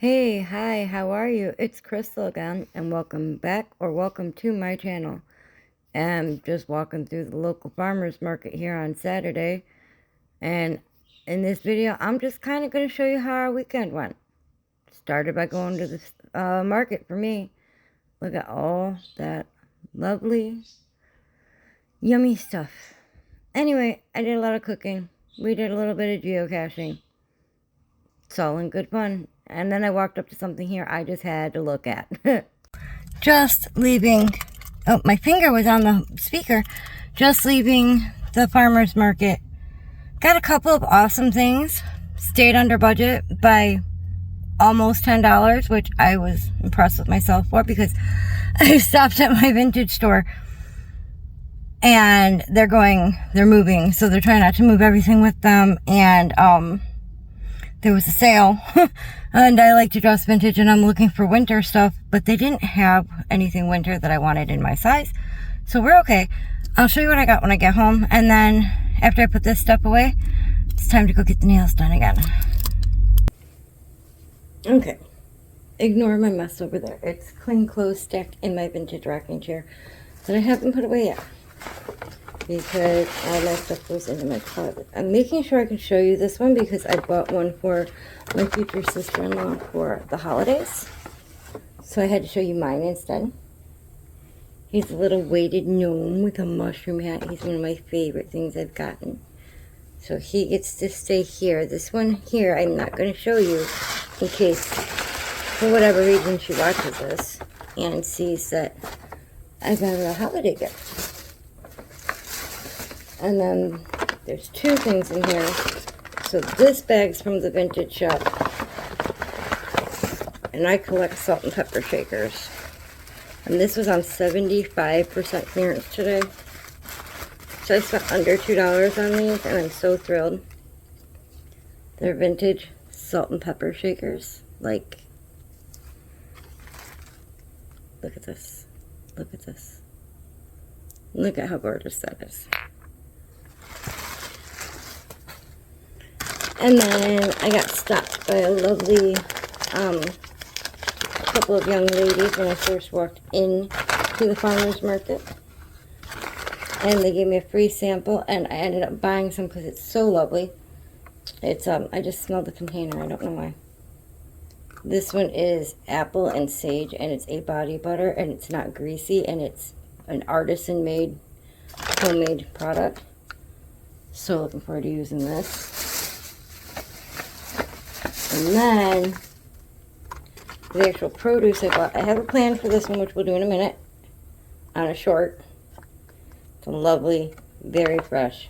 Hey, hi, how are you? It's Crystal again, and welcome back or welcome to my channel. I'm just walking through the local farmers market here on Saturday, and in this video, I'm just kind of going to show you how our weekend went. Started by going to the market for me. Look at all that lovely, yummy stuff. Anyway, I did a lot of cooking. We did a little bit of geocaching. It's all in good fun. And then I walked up to something here I just had to look at. Just leaving, oh, my finger was on the speaker. Just leaving the farmer's market. Got a couple of awesome things. Stayed under budget by almost $10, which I was impressed with myself for because I stopped at my vintage store and they're moving, so they're trying not to move everything with them. And there was a sale and I like to dress vintage and I'm looking for winter stuff, but they didn't have anything winter that I wanted in my size, so we're okay. I'll show you what I got when I get home, and then after I put this stuff away, it's time to go get the nails done again. Okay, ignore my mess over there. It's clean clothes stacked in my vintage rocking chair that I haven't put away yet because all my stuff goes into my closet. I'm making sure I can show you this one because I bought one for my future sister-in-law for the holidays. So I had to show you mine instead. He's a little weighted gnome with a mushroom hat. He's one of my favorite things I've gotten. So he gets to stay here. This one here I'm not going to show you in case, for whatever reason, she watches this and sees that I got her a holiday gift. And then there's two things in here. So this bag's from the vintage shop. And I collect salt and pepper shakers. And this was on 75% clearance today. So I spent under $2 on these and I'm so thrilled. They're vintage salt and pepper shakers. Like, look at this. Look at this. Look at how gorgeous that is. And then I got stopped by a lovely couple of young ladies when I first walked in to the farmer's market. And they gave me a free sample, and I ended up buying some because it's so lovely. It's, I just smelled the container, I don't know why. This one is apple and sage, and it's a body butter, and it's not greasy, and it's an artisan-made, homemade product. So looking forward to using this. And then, the actual produce I bought. I have a plan for this one, which we'll do in a minute, on a short. It's a lovely, very fresh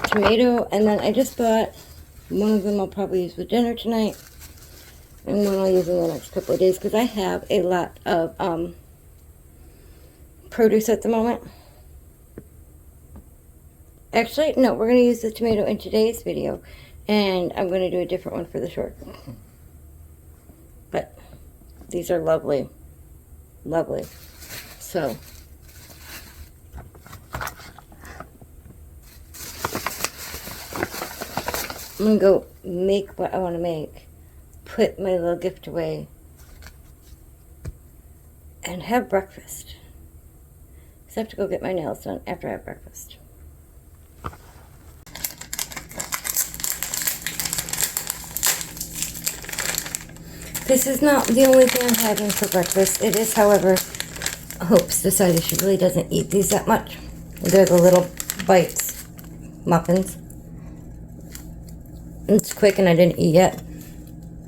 tomato. And then I just bought, one of them I'll probably use for dinner tonight, and one I'll use in the next couple of days, because I have a lot of produce at the moment. Actually, no, we're going to use the tomato in today's video. And I'm going to do a different one for the short. But these are lovely. Lovely. So, I'm going to go make what I want to make. Put my little gift away. And have breakfast. So I have to go get my nails done after I have breakfast. This is not the only thing I'm having for breakfast. It is, however, Hope's decided she really doesn't eat these that much. They're the little bites muffins. It's quick and I didn't eat yet.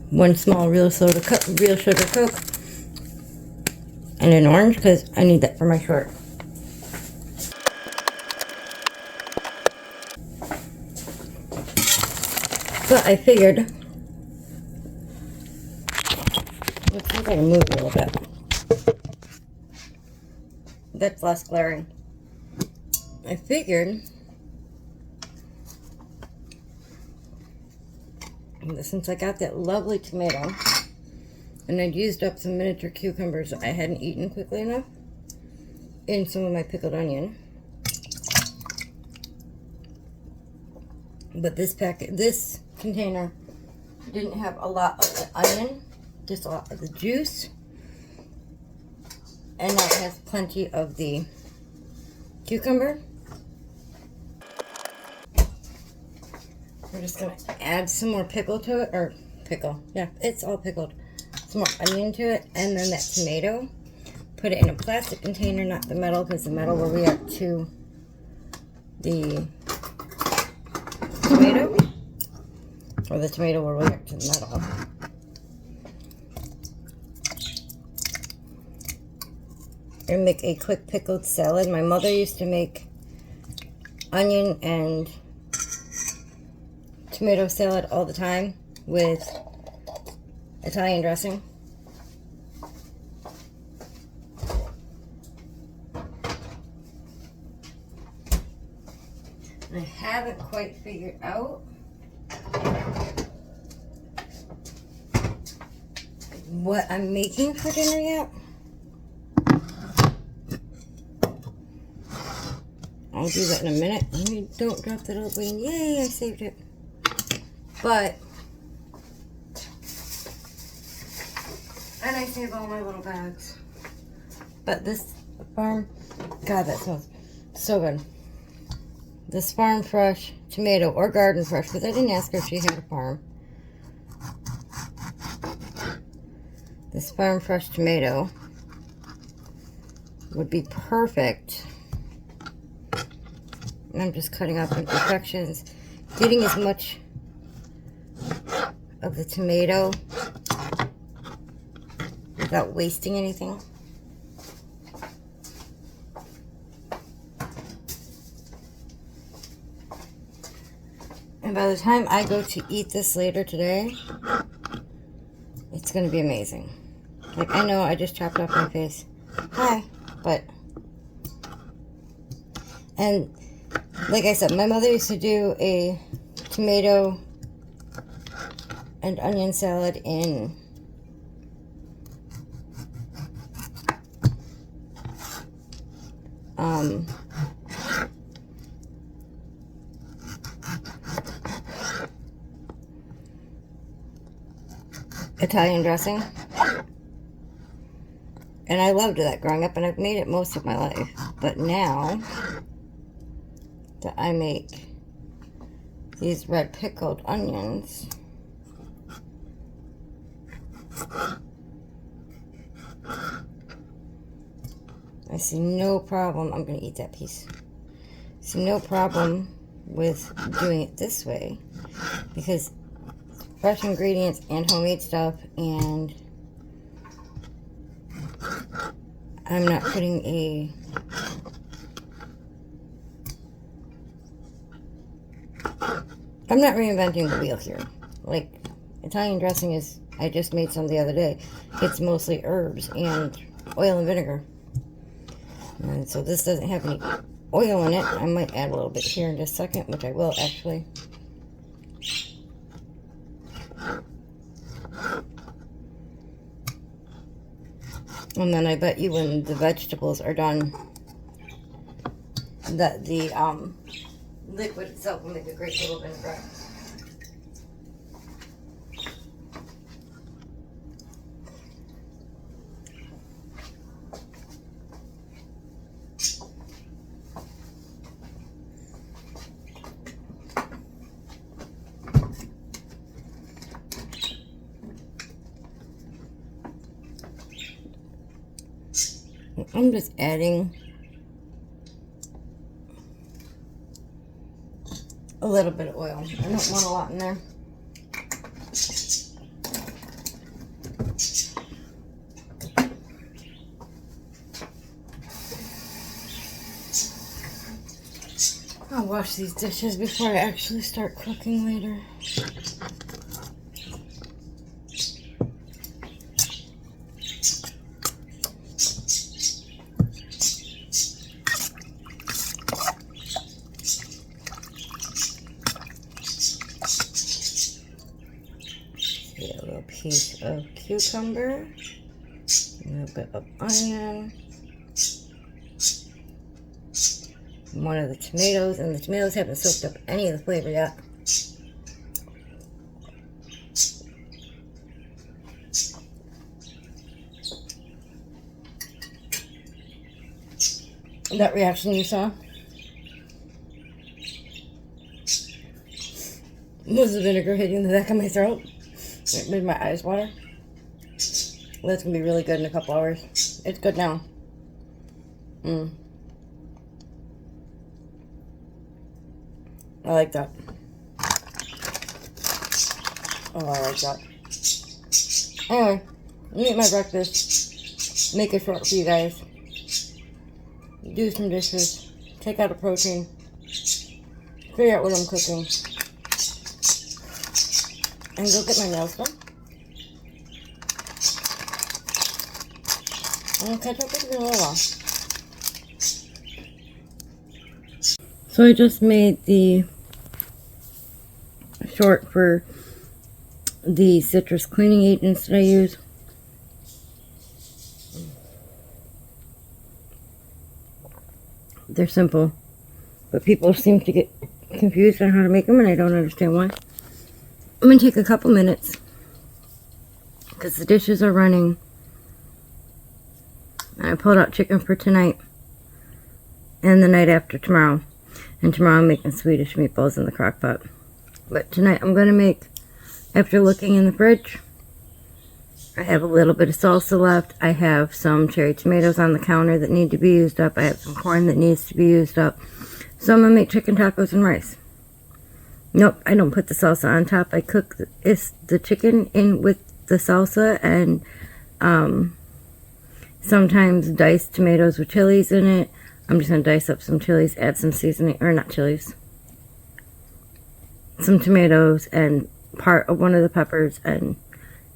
One small real sugar Coke. And an orange because I need that for my short. But I figured, let's see if I can move a little bit. That's less glaring. I figured, since I got that lovely tomato, and I'd used up some miniature cucumbers I hadn't eaten quickly enough, and some of my pickled onion. But this container didn't have a lot of the onion, just a lot of the juice. And now it has plenty of the cucumber. We're just going to add some more pickle to it, or pickle, yeah, it's all pickled. Some more onion to it, and then that tomato. Put it in a plastic container, not the metal, because the metal will react to the tomato, or the tomato will react to the metal. And make a quick pickled salad. My mother used to make onion and tomato salad all the time with Italian dressing. I haven't quite figured out what I'm making for dinner yet. I'll do that in a minute. Don't drop that open. Yay, I saved it. But, and I save all my little bags. But this farm, God, that smells so good. This farm fresh tomato, or garden fresh, because I didn't ask her if she had a farm. This farm fresh tomato would be perfect. And I'm just cutting up into sections, getting as much of the tomato without wasting anything. And by the time I go to eat this later today, it's going to be amazing. Like, I know I just chopped off my face. Hi. But, and like I said, my mother used to do a tomato and onion salad in Italian dressing. And I loved that growing up, and I've made it most of my life. But now that I make these red pickled onions, I see no problem. I'm going to eat that piece. I see no problem with doing it this way, because fresh ingredients and homemade stuff, and I'm not putting a I'm not reinventing the wheel here. Like, Italian dressing is, I just made some the other day. It's mostly herbs and oil and vinegar. And so this doesn't have any oil in it. I might add a little bit here in just a second, which I will actually. And then I bet you when the vegetables are done, that the liquid itself will make a great little vinaigrette. I'm just adding a little bit of oil. I don't want a lot in there. I'll wash these dishes before I actually start cooking later. A little piece of cucumber, a little bit of onion, one of the tomatoes, and the tomatoes haven't soaked up any of the flavor yet. That reaction you saw was the vinegar hitting the back of my throat. It made my eyes water. That's gonna be really good in a couple hours. It's good now. I like that. Oh, I like that. Anyway, let me eat my breakfast. Make it short for you guys. Do some dishes. Take out a protein. Figure out what I'm cooking. And go get my nails done. And I'll catch up with you in a little while. So I just made the short for the citrus cleaning agents that I use. They're simple, but people seem to get confused on how to make them, and I don't understand why. I'm going to take a couple minutes because the dishes are running. I pulled out chicken for tonight and the night after tomorrow. And tomorrow I'm making Swedish meatballs in the crock pot. But tonight I'm going to make, after looking in the fridge, I have a little bit of salsa left. I have some cherry tomatoes on the counter that need to be used up. I have some corn that needs to be used up. So I'm going to make chicken tacos and rice. Nope, I don't put the salsa on top. I cook the chicken in with the salsa and sometimes diced tomatoes with chilies in it. I'm just going to dice up some chilies, add some seasoning, or not chilies, some tomatoes and part of one of the peppers and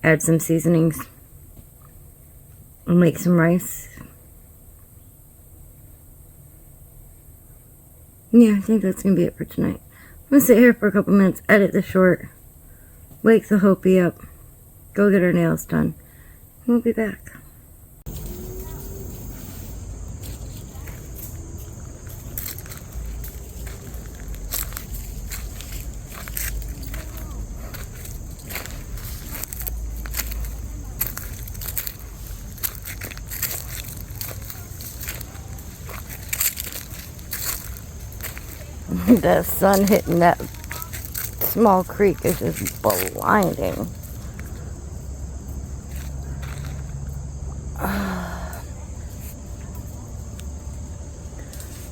add some seasonings and make some rice. Yeah, I think that's going to be it for tonight. I'm going to sit here for a couple minutes, edit the short, wake the Hopi up, go get her nails done. We'll be back. The sun hitting that small creek is just blinding.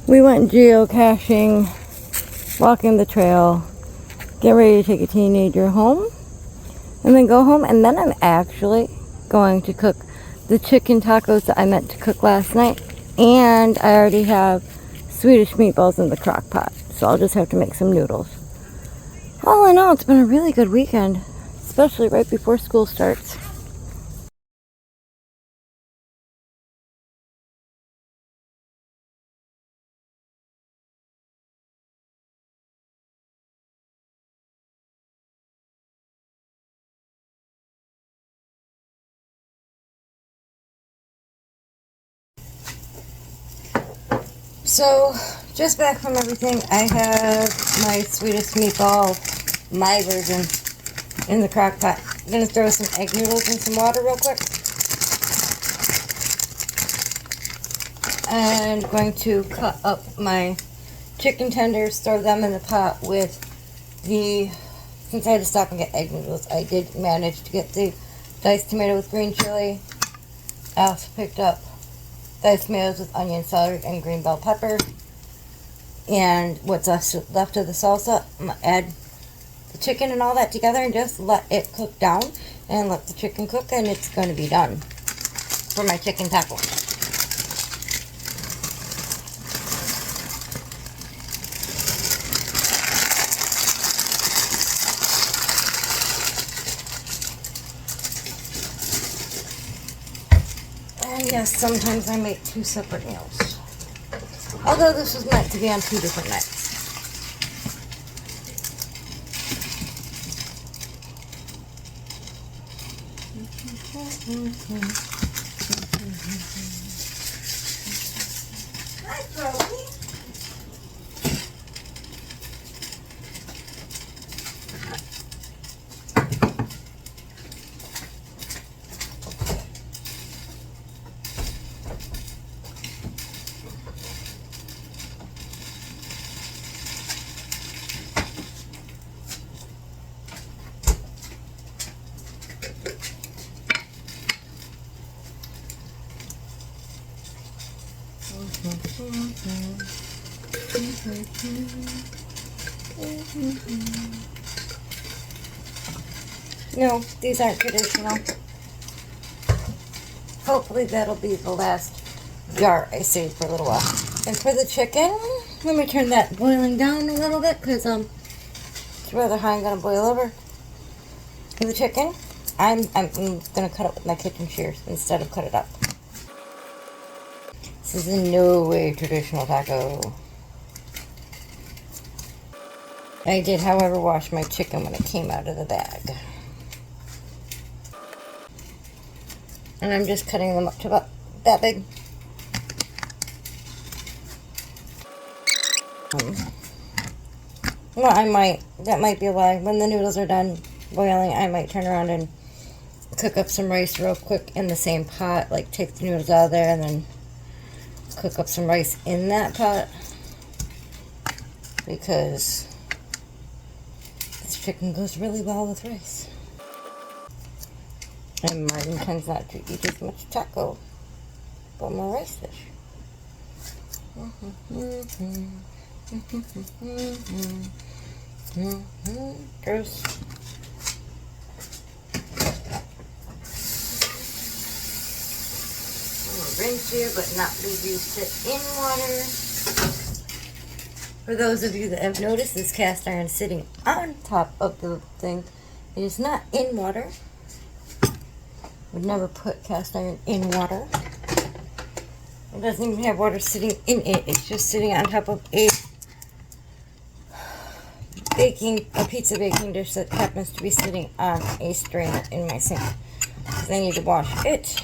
We went geocaching, walking the trail, get ready to take a teenager home, and then go home. And then I'm actually going to cook the chicken tacos that I meant to cook last night. And I already have Swedish meatballs in the crock pot. So I'll just have to make some noodles. All in all, it's been a really good weekend, especially right before school starts. So, just back from everything, I have my Swedish meatball, my version, in the crock pot. I'm going to throw some egg noodles in some water real quick. And going to cut up my chicken tenders, throw them in the pot with the, since I had to stop and get egg noodles, I did manage to get the diced tomato with green chili. I also picked up diced tomatoes with onion, celery, and green bell pepper. And what's left of the salsa, I'm going to add the chicken and all that together and just let it cook down and let the chicken cook, and it's going to be done for my chicken taco. And yes, sometimes I make two separate meals. Although this was meant to be on two different nights. Hi, Chloe. No, these aren't traditional. Hopefully that'll be the last jar I save for a little while. And for the chicken, let me turn that boiling down a little bit because it's rather high. I'm gonna boil over. For the chicken, I'm gonna cut it with my kitchen shears instead of cut it up. This is in no way traditional taco. I did, however, wash my chicken when it came out of the bag. And I'm just cutting them up to about that big. Well, that might be a lie. When the noodles are done boiling, I might turn around and cook up some rice real quick in the same pot. Like, take the noodles out of there and then cook up some rice in that pot. Because this chicken goes really well with rice. And Martin tends not to eat as much taco, but more rice dish. Gross. Rinse you, but not leave you sit in water. For those of you that have noticed, this cast iron sitting on top of the thing. It is not in water. Would never put cast iron in water. It doesn't even have water sitting in it. It's just sitting on top of a pizza baking dish that happens to be sitting on a strainer in my sink. Because I need to wash it,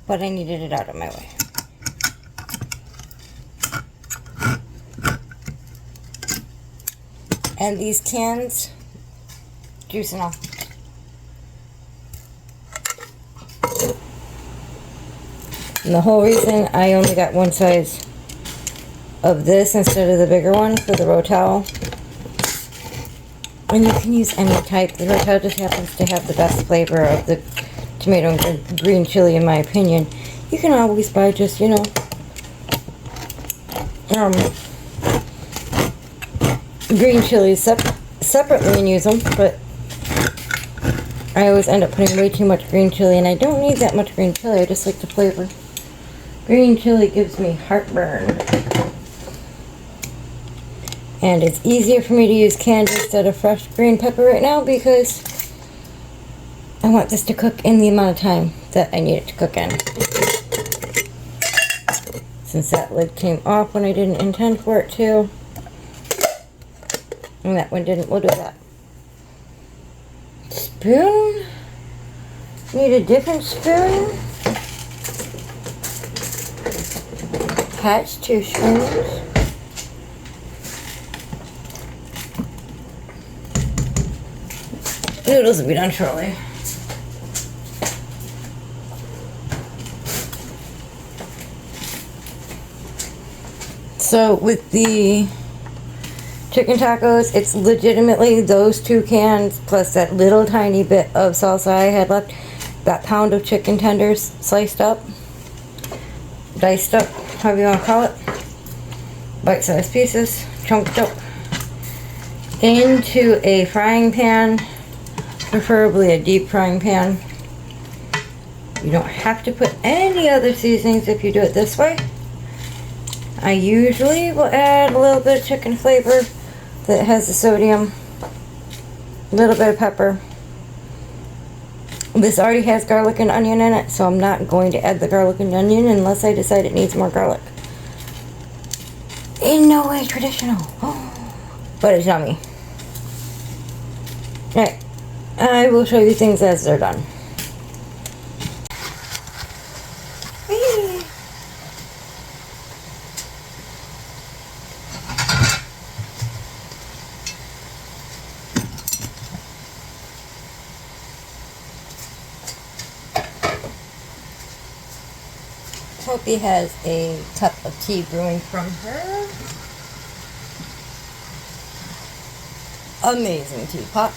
but I needed it out of my way. And these cans, juice and all. And the whole reason I only got one size of this instead of the bigger one for the Rotel. And you can use any type. The Rotel just happens to have the best flavor of the tomato and green chili, in my opinion. You can always buy just, you know, green chilies separately and use them, but I always end up putting way too much green chili, and I don't need that much green chili. I just like the flavor. Green chili gives me heartburn. And it's easier for me to use canned instead of fresh green pepper right now because I want this to cook in the amount of time that I need it to cook in. Since that lid came off when I didn't intend for it to. And that one didn't, we'll do that. Spoon? Need a different spoon? Catch 2 spoons. Noodles will be done shortly. So with the chicken tacos, it's legitimately those 2 cans plus that little tiny bit of salsa I had left. That pound of chicken tenders sliced up, diced up, however you want to call it, bite-sized pieces, chunked up, into a frying pan, preferably a deep frying pan. You don't have to put any other seasonings if you do it this way. I usually will add a little bit of chicken flavor that has the sodium, a little bit of pepper. This already has garlic and onion in it, so I'm not going to add the garlic and onion unless I decide it needs more garlic. In no way traditional, but it's yummy. Alright, I will show you things as they're done. Hopi has a cup of tea brewing from her amazing teapot.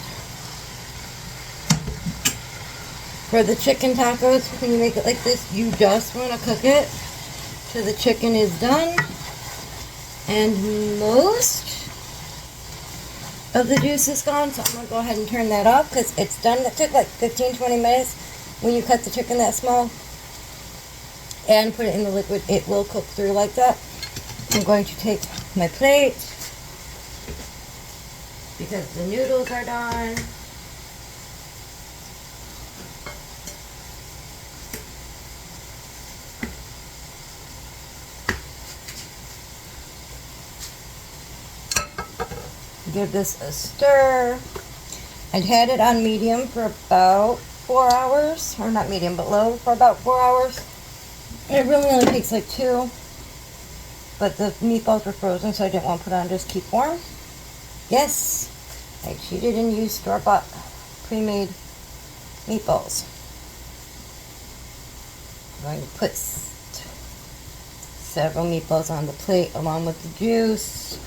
For the chicken tacos, when you make it like this, you just want to cook it till the chicken is done. And most of the juice is gone, so I'm going to go ahead and turn that off because it's done. It took like 15-20 minutes when you cut the chicken that small and put it in the liquid. It will cook through like that. I'm going to take my plate because the noodles are done. Give this a stir. I'd had it on medium for about 4 hours, or not medium but low for about 4 hours. It really only takes like 2, but the meatballs were frozen, so I didn't want to put on just keep warm. Yes, I cheated and used store-bought pre-made meatballs. I'm going to put several meatballs on the plate along with the juice.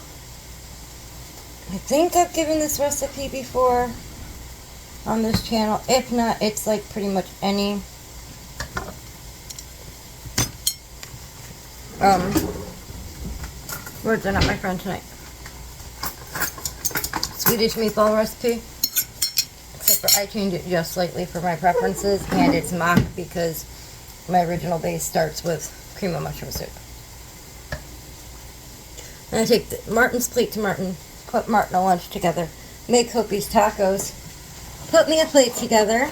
I think I've given this recipe before on this channel. If not, it's like pretty much any words are not my friend tonight. Swedish meatball recipe. Except for I changed it just slightly for my preferences, and it's mock because my original base starts with cream of mushroom soup. And I take Martin's plate to Martin. Put Martin a lunch together, make Hopi's tacos, put me a plate together,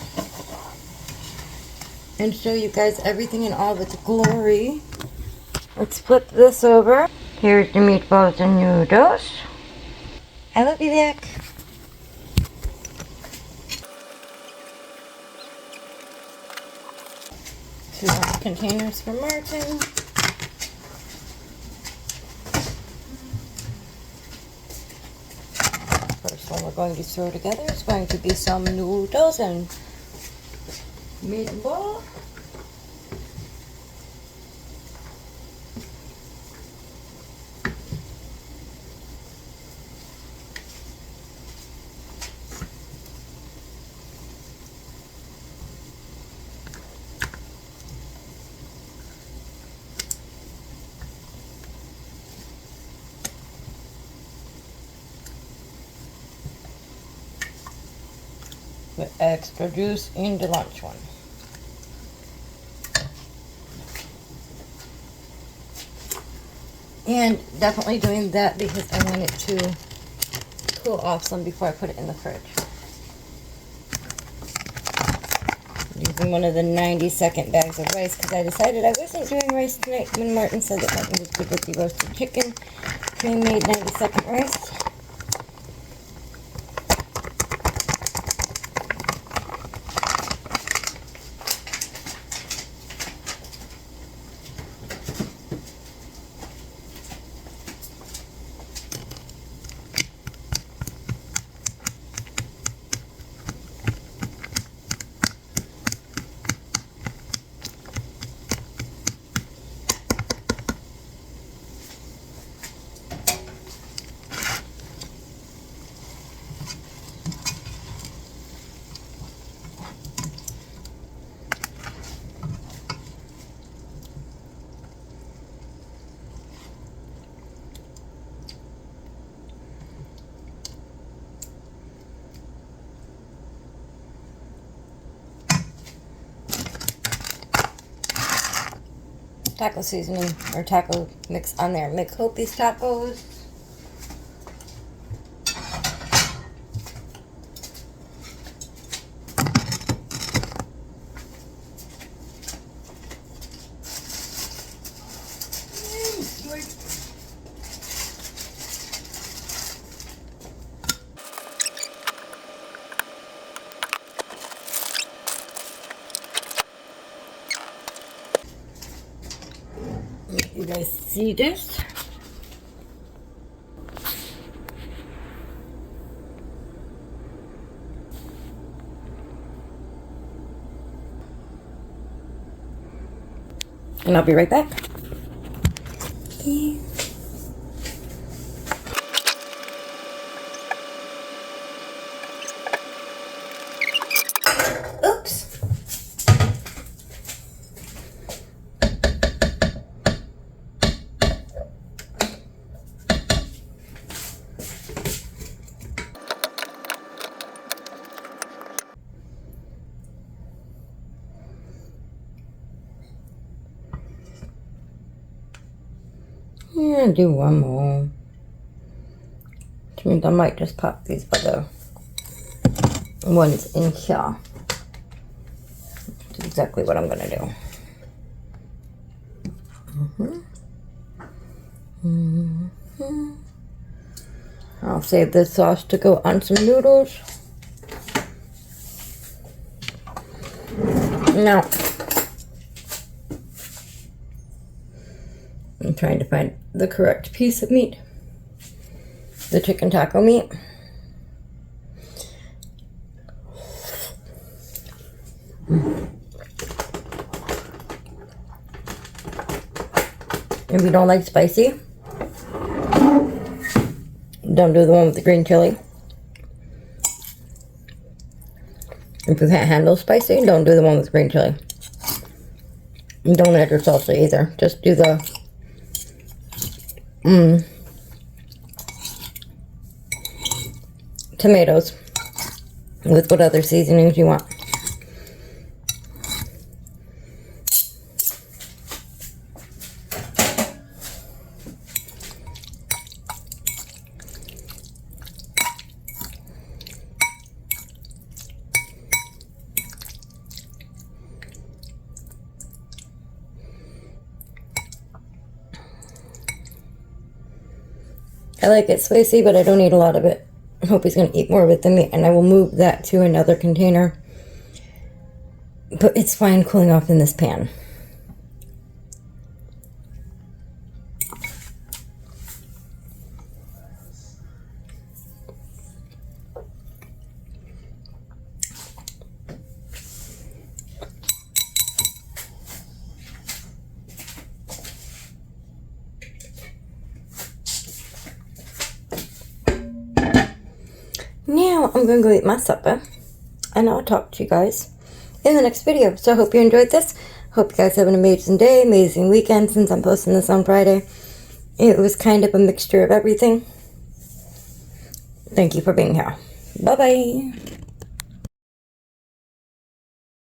and show you guys everything in all of its glory. Let's flip this over. Here's the meatballs and noodles. I will be back. 2 containers for Martin. First one we're going to throw together is going to be some noodles and meatball. With extra juice in the lunch one. And definitely doing that because I want it to cool off some before I put it in the fridge. Using one of the 90-second bags of rice because I decided I wasn't doing rice tonight when Martin said that Martin was good with the roasted chicken. Pre-made 90-second rice. Taco seasoning or taco mix on there. Make Hopi's tacos. You guys see this? And I'll be right back. Oops. Yeah, do one more. Which means I might just pop these other ones in here. That's exactly what I'm gonna do. I'll save this sauce to go on some noodles. Now, I'm trying to find the correct piece of meat. The chicken taco meat. If you don't like spicy, don't do the one with the green chili. If you can't handle spicy, don't do the one with green chili. And don't add your salsa either. Just do the tomatoes with what other seasonings you want. I like it spicy, but I don't eat a lot of it. I hope he's going to eat more of it than me, and I will move that to another container. But it's fine cooling off in this pan. Now I'm going to go eat my supper, and I'll talk to you guys in the next video. So I hope you enjoyed this. Hope you guys have an amazing day, amazing weekend, since I'm posting this on Friday. It was kind of a mixture of everything. Thank you for being here. Bye-bye.